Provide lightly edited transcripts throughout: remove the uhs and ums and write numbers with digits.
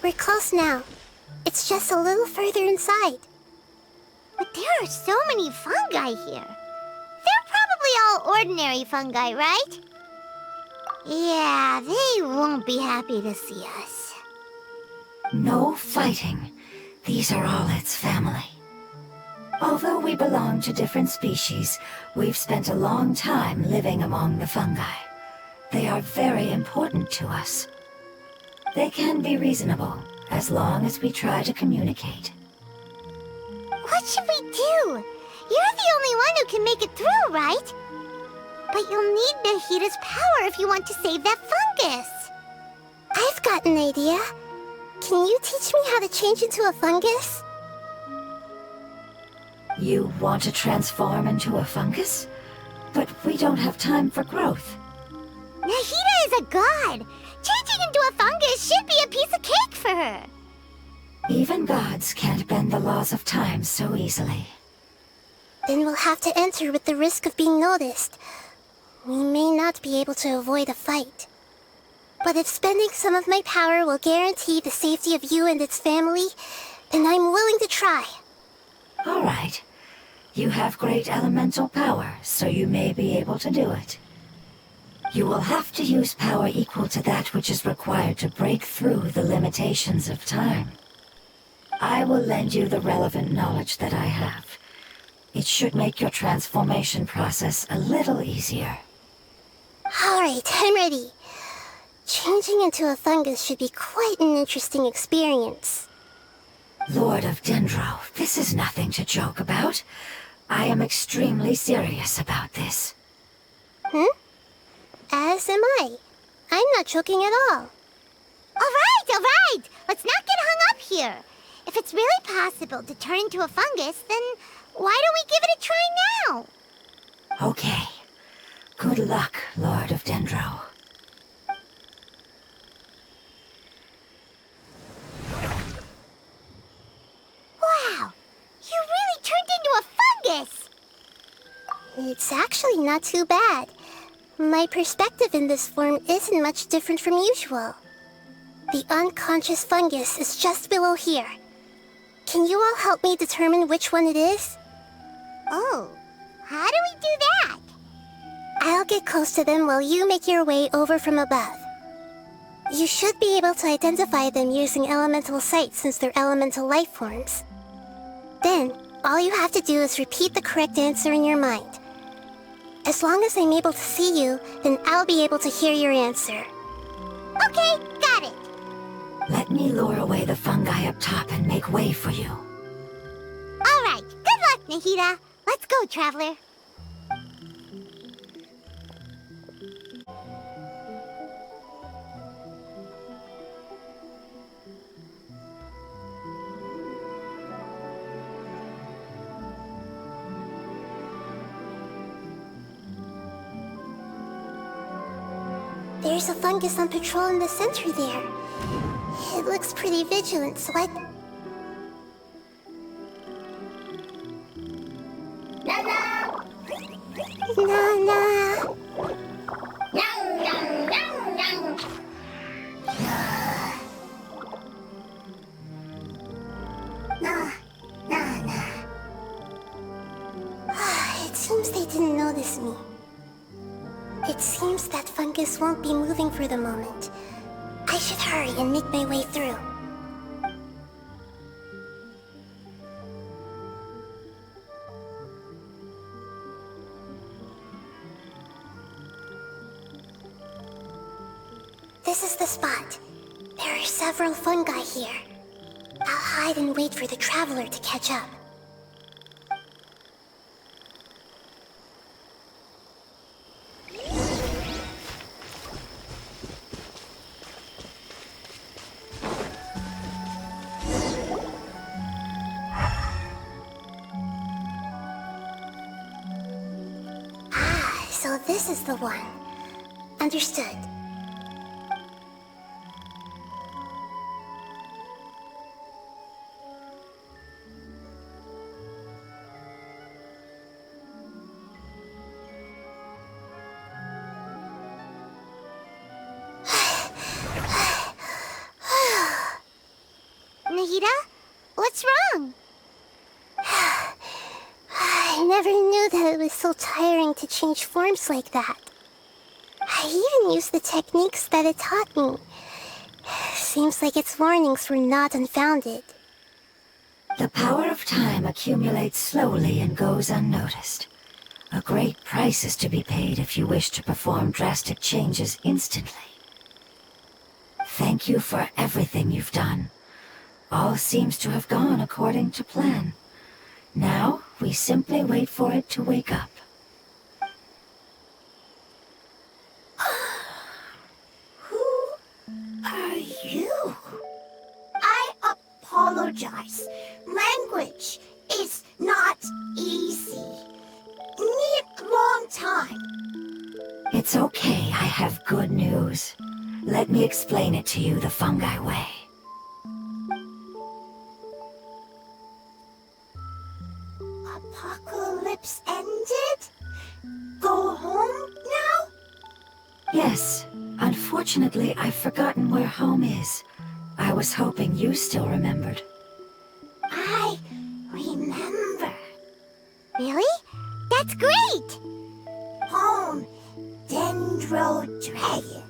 We're close now. It's just a little further inside. But there are so many fungi here. They're probably all ordinary fungi, right? Yeah, they won't be happy to see us. No fighting. These are all its family. Although we belong to different species, we've spent a long time living among the fungi. They are very important to us. They can be reasonable, as long as we try to communicate. What should we do? You're the only one who can make it through, right? But you'll need Nahida's power if you want to save that fungus. I've got an idea. Can you teach me how to change into a fungus? You want to transform into a fungus? But we don't have time for growth. Nahida is a god. Changing into a fungus should be a piece of cake for her. Even gods can't bend the laws of time so easily. Then we'll have to enter with the risk of being noticed. We may not be able to avoid a fight. But if spending some of my power will guarantee the safety of you and its family, then I'm willing to try. All right. You have great elemental power, so you may be able to do it. You will have to use power equal to that which is required to break through the limitations of time. I will lend you the relevant knowledge that I have. It should make your transformation process a little easier. Alright, I'm ready. Changing into a fungus should be quite an interesting experience. Lord of Dendro, this is nothing to joke about. I am extremely serious about this. As am I. I'm not joking at all. All right. Let's not get hung up here. If it's really possible to turn into a fungus, then why don't we give it a try now? Okay. Good luck, Lord of Dendro. Wow! You really turned into a fungus! It's actually not too bad. My perspective in this form isn't much different from usual. The unconscious fungus is just below here. Can you all help me determine which one it is? Oh, how do we do that? I'll get close to them while you make your way over from above. You should be able to identify them using elemental sight since they're elemental life forms. Then, all you have to do is repeat the correct answer in your mind. As long as I'm able to see you, then I'll be able to hear your answer. Okay, got it. Let me lure away the fungi up top and make way for you. All right, good luck, Nahida. Let's go, Traveler. There's a fungus on patrol in the center there. It looks pretty vigilant, so I... Nana! It seems they didn't notice me. It seems that fungus won't be moving for the moment. I should hurry and make my way through. This is the spot. There are several fungi here. I'll hide and wait for the traveler to catch up. So this is the one. Understood. Nahida? What's wrong? I never knew that it was so tiring to change forms like that. I even used the techniques that it taught me. Seems like its warnings were not unfounded. The power of time accumulates slowly and goes unnoticed. A great price is to be paid if you wish to perform drastic changes instantly. Thank you for everything you've done. All seems to have gone according to plan. Now, we simply wait for it to wake up. Who are you? I apologize. Language is not easy. Need long time. It's okay, I have good news. Let me explain it to you the fungi way. Apocalypse ended? Go home now? Yes, unfortunately I've forgotten where home is. I was hoping you still remembered. I remember. Really? That's great! Home, Dendro Dragon.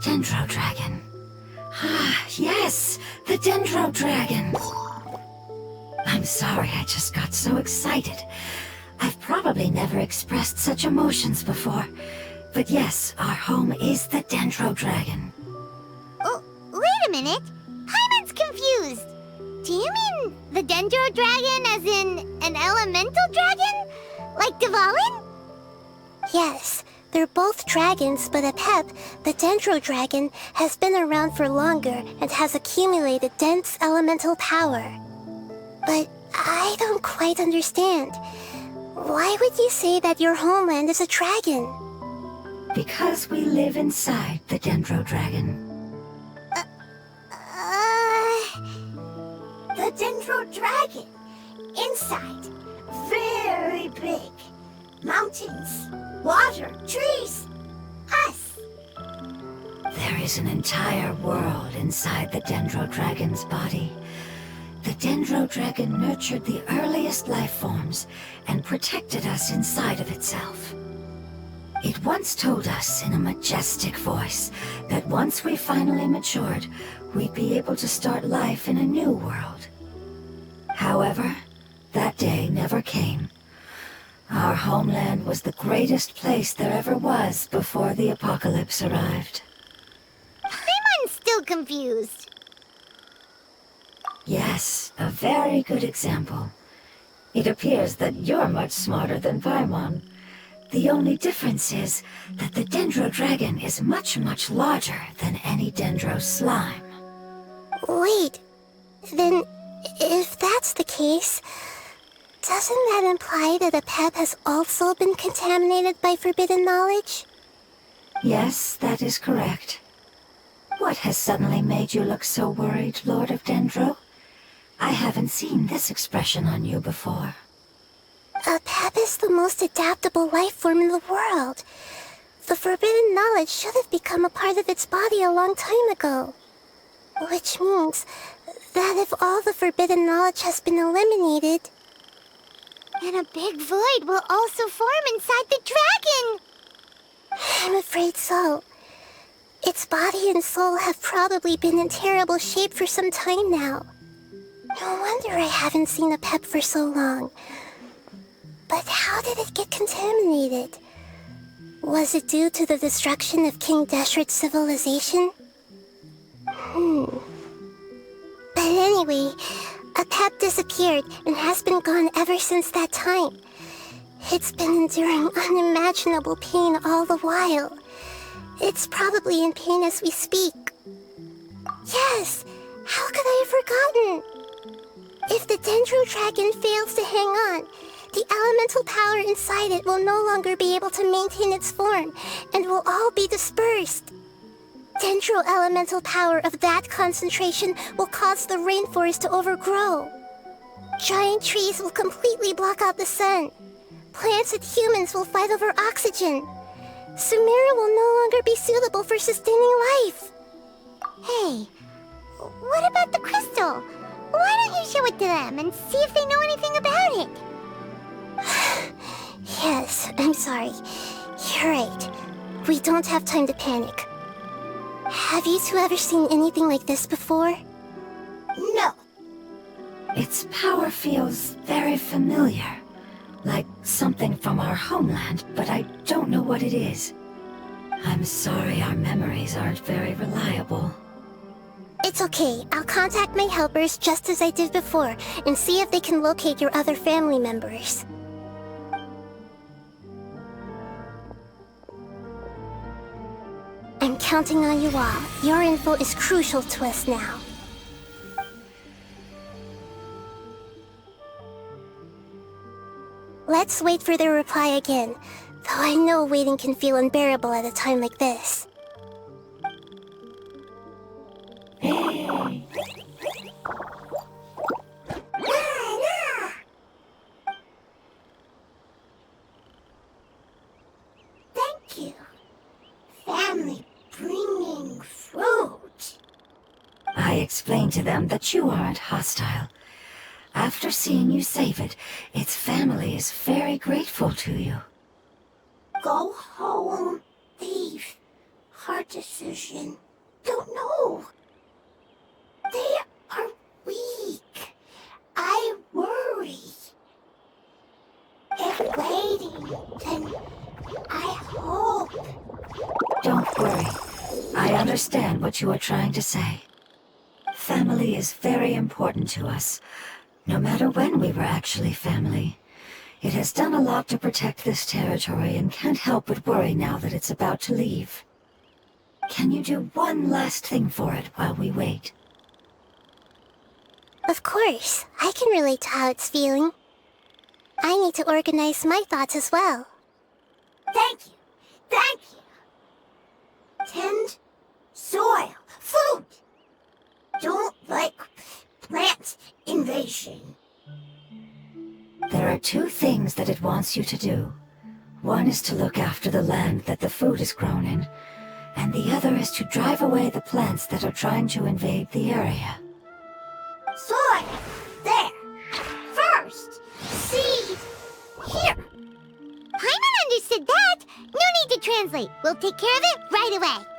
Dendro Dragon. Ah, yes, the Dendro Dragon. I'm sorry, I just got so excited. I've probably never expressed such emotions before. But yes, our home is the Dendro Dragon. Oh, wait a minute. Paimon's confused. Do you mean the Dendro Dragon as in an elemental dragon? Like Dvalin? Yes, they're both dragons, but Apep, the Dendro Dragon, has been around for longer and has accumulated dense elemental power. But I don't quite understand. Why would you say that your homeland is a dragon? Because we live inside the Dendro Dragon. The Dendro Dragon. Inside. Very big. Mountains. Water. Trees. Us. There is an entire world inside the Dendro Dragon's body. The Dendro Dragon nurtured the earliest life forms and protected us inside of itself. It once told us in a majestic voice that once we finally matured, we'd be able to start life in a new world. However, that day never came. Our homeland was the greatest place there ever was before the apocalypse arrived. Paimon's still confused. Yes, a very good example. It appears that you're much smarter than Paimon. The only difference is that the Dendro Dragon is much, much larger than any Dendro slime. Wait, then if that's the case, doesn't that imply that Apep has also been contaminated by forbidden knowledge? Yes, that is correct. What has suddenly made you look so worried, Lord of Dendro? I haven't seen this expression on you before. Apep is the most adaptable life form in the world. The forbidden knowledge should have become a part of its body a long time ago. Which means that if all the forbidden knowledge has been eliminated... And a big void will also form inside the dragon! I'm afraid so. Its body and soul have probably been in terrible shape for some time now. No wonder I haven't seen Apep for so long. But how did it get contaminated? Was it due to the destruction of King Deshret's civilization? But anyway, Apep disappeared and has been gone ever since that time. It's been enduring unimaginable pain all the while. It's probably in pain as we speak. Yes! How could I have forgotten? If the Dendro Dragon fails to hang on, the elemental power inside it will no longer be able to maintain its form, and will all be dispersed. Dendro elemental power of that concentration will cause the rainforest to overgrow. Giant trees will completely block out the sun. Plants and humans will fight over oxygen. Sumeru will no longer be suitable for sustaining life. Hey, what about and see if they know anything about it. Yes, I'm sorry. You're right. We don't have time to panic. Have you two ever seen anything like this before? No. Its power feels very familiar. Like something from our homeland, but I don't know what it is. I'm sorry our memories aren't very reliable. It's okay. I'll contact my helpers just as I did before and see if they can locate your other family members. I'm counting on you all. Your info is crucial to us now. Let's wait for their reply again, though I know waiting can feel unbearable at a time like this. Thank you. Family bringing fruit. I explained to them that you aren't hostile. After seeing you save it, its family is very grateful to you. Go home, leave. Hard decision. Don't know. They are weak. I worry. If waiting, then I hope. Don't worry. I understand what you are trying to say. Family is very important to us. No matter when we were actually family. It has done a lot to protect this territory and can't help but worry now that it's about to leave. Can you do one last thing for it while we wait? Of course, I can relate to how it's feeling. I need to organize my thoughts as well. Thank you. Thank you. Tend soil. Food. Don't like plant invasion. There are two things that it wants you to do. One is to look after the land that the food is grown in, and the other is to drive away the plants that are trying to invade the area. Soil. There. First. Seed. Here. Paimon understood that. No need to translate. We'll take care of it right away.